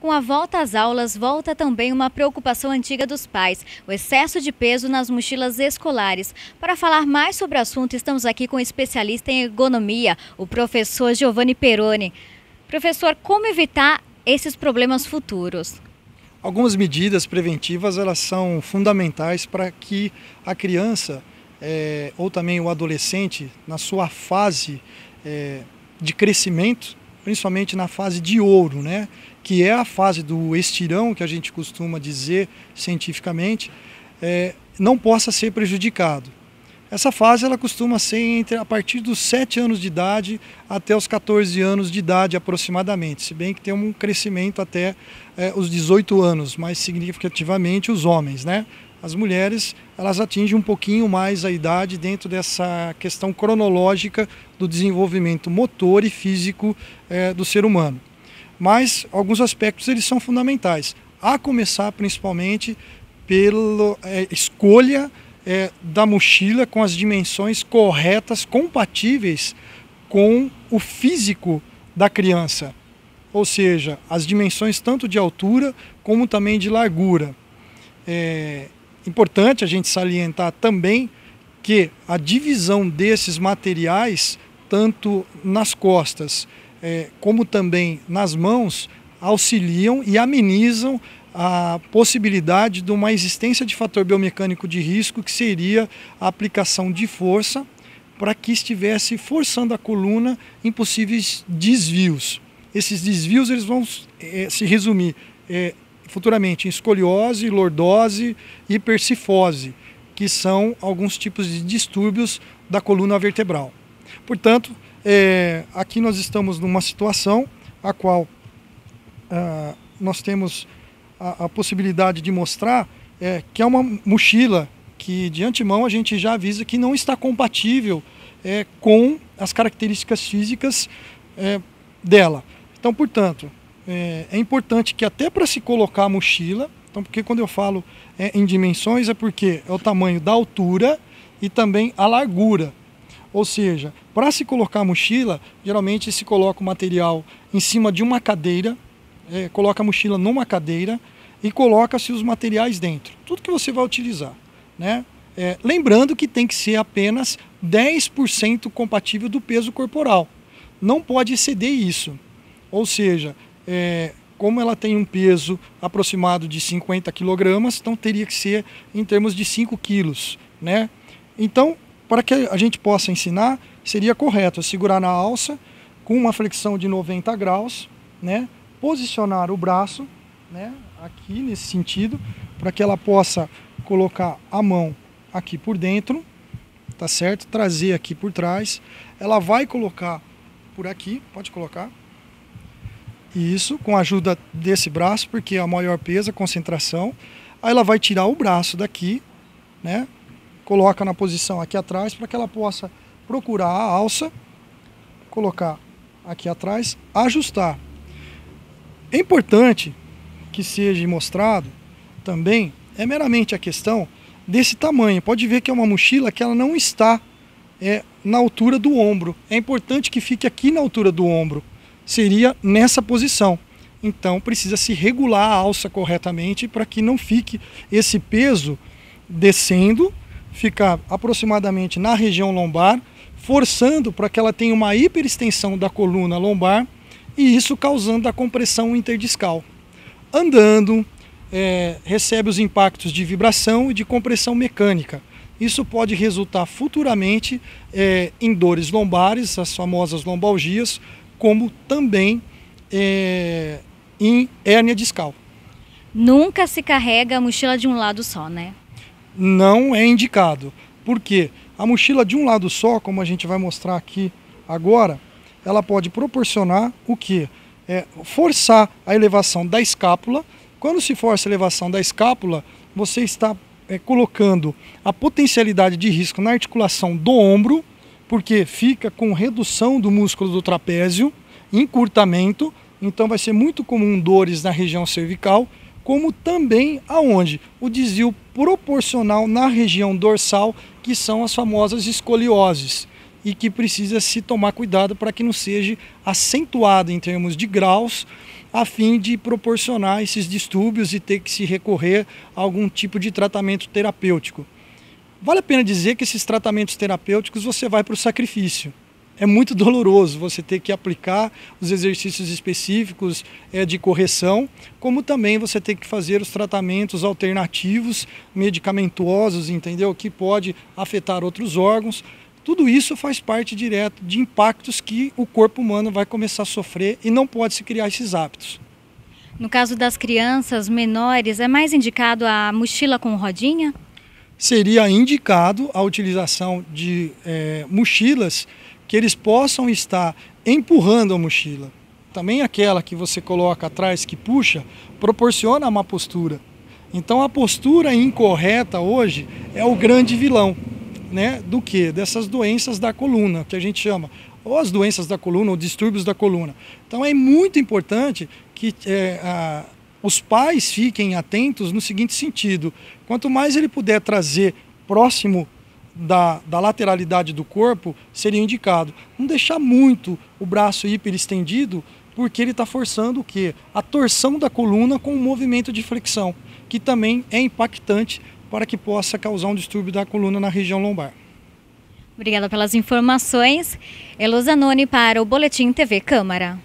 Com a volta às aulas, volta também uma preocupação antiga dos pais, o excesso de peso nas mochilas escolares. Para falar mais sobre o assunto, estamos aqui com o especialista em ergonomia, o professor Giovanni Peroni. Professor, como evitar esses problemas futuros? Algumas medidas preventivas elas são fundamentais para que a criança ou também o adolescente, na sua fase de crescimento, principalmente na fase de ouro, né? Que é a fase do estirão, que a gente costuma dizer cientificamente, não possa ser prejudicado. Essa fase ela costuma ser a partir dos 7 anos de idade até os 14 anos de idade aproximadamente, se bem que tem um crescimento até os 18 anos, mais significativamente os homens, né? As mulheres elas atingem um pouquinho mais a idade dentro dessa questão cronológica do desenvolvimento motor e físico do ser humano. Mas alguns aspectos eles são fundamentais, a começar principalmente pela escolha da mochila com as dimensões corretas, compatíveis com o físico da criança, ou seja, as dimensões tanto de altura como também de largura. Importante a gente salientar também que a divisão desses materiais, tanto nas costas como também nas mãos, auxiliam e amenizam a possibilidade de uma existência de fator biomecânico de risco, que seria a aplicação de força para que estivesse forçando a coluna em possíveis desvios. Esses desvios eles vão se resumir futuramente em escoliose, lordose e hipercifose, que são alguns tipos de distúrbios da coluna vertebral. Portanto, aqui nós estamos numa situação a qual nós temos a possibilidade de mostrar que é uma mochila que de antemão a gente já avisa que não está compatível com as características físicas dela. Então, portanto, é importante que até para se colocar a mochila, então, porque quando eu falo em dimensões é porque é o tamanho da altura e também a largura. Ou seja, para se colocar a mochila, geralmente se coloca o material em cima de uma cadeira, coloca a mochila numa cadeira e coloca-se os materiais dentro. Tudo que você vai utilizar, né? Lembrando que tem que ser apenas 10% compatível do peso corporal. Não pode exceder isso. Ou seja, como ela tem um peso aproximado de 50 kg, então teria que ser em termos de 5 quilos, né? Então, para que a gente possa ensinar, seria correto segurar na alça com uma flexão de 90 graus, né? Posicionar o braço, né? Aqui nesse sentido, para que ela possa colocar a mão aqui por dentro, tá certo? Trazer aqui por trás. Ela vai colocar por aqui, pode colocar. Isso, com a ajuda desse braço, porque é a maior peso, a concentração. Aí ela vai tirar o braço daqui, né? Coloca na posição aqui atrás para que ela possa procurar a alça, colocar aqui atrás, ajustar. É importante que seja mostrado também, meramente a questão desse tamanho. Pode ver que é uma mochila que ela não está na altura do ombro. É importante que fique aqui na altura do ombro. Seria nessa posição. Então precisa se regular a alça corretamente para que não fique esse peso descendo, ficar aproximadamente na região lombar, forçando para que ela tenha uma hiperextensão da coluna lombar e isso causando a compressão interdiscal. Andando, recebe os impactos de vibração e de compressão mecânica. Isso pode resultar futuramente em dores lombares, as famosas lombalgias, como também em hérnia discal. Nunca se carrega a mochila de um lado só, né? Não é indicado. Por quê? A mochila de um lado só, como a gente vai mostrar aqui agora, ela pode proporcionar o quê? Forçar a elevação da escápula. Quando se força a elevação da escápula, você está colocando a potencialidade de risco na articulação do ombro, porque fica com redução do músculo do trapézio, encurtamento, então vai ser muito comum dores na região cervical, como também aonde? O desvio proporcional na região dorsal, que são as famosas escolioses, e que precisa se tomar cuidado para que não seja acentuado em termos de graus a fim de proporcionar esses distúrbios e ter que se recorrer a algum tipo de tratamento terapêutico. Vale a pena dizer que esses tratamentos terapêuticos você vai para o sacrifício. É muito doloroso você ter que aplicar os exercícios específicos de correção, como também você ter que fazer os tratamentos alternativos, medicamentosos, entendeu? Que pode afetar outros órgãos. Tudo isso faz parte direto de impactos que o corpo humano vai começar a sofrer e não pode se criar esses hábitos. No caso das crianças menores, é mais indicado a mochila com rodinha? Seria indicado a utilização de mochilas que eles possam estar empurrando a mochila. Também aquela que você coloca atrás, que puxa, proporciona uma postura. Então a postura incorreta hoje é o grande vilão, né? Do que? Dessas doenças da coluna, que a gente chama, ou as doenças da coluna, ou distúrbios da coluna. Então é muito importante que os pais fiquem atentos no seguinte sentido: quanto mais ele puder trazer próximo da lateralidade do corpo, seria indicado. Não deixar muito o braço hiperestendido, porque ele está forçando o quê? A torção da coluna com o movimento de flexão, que também é impactante para que possa causar um distúrbio da coluna na região lombar. Obrigada pelas informações. Elô Zanoni para o Boletim TV Câmara.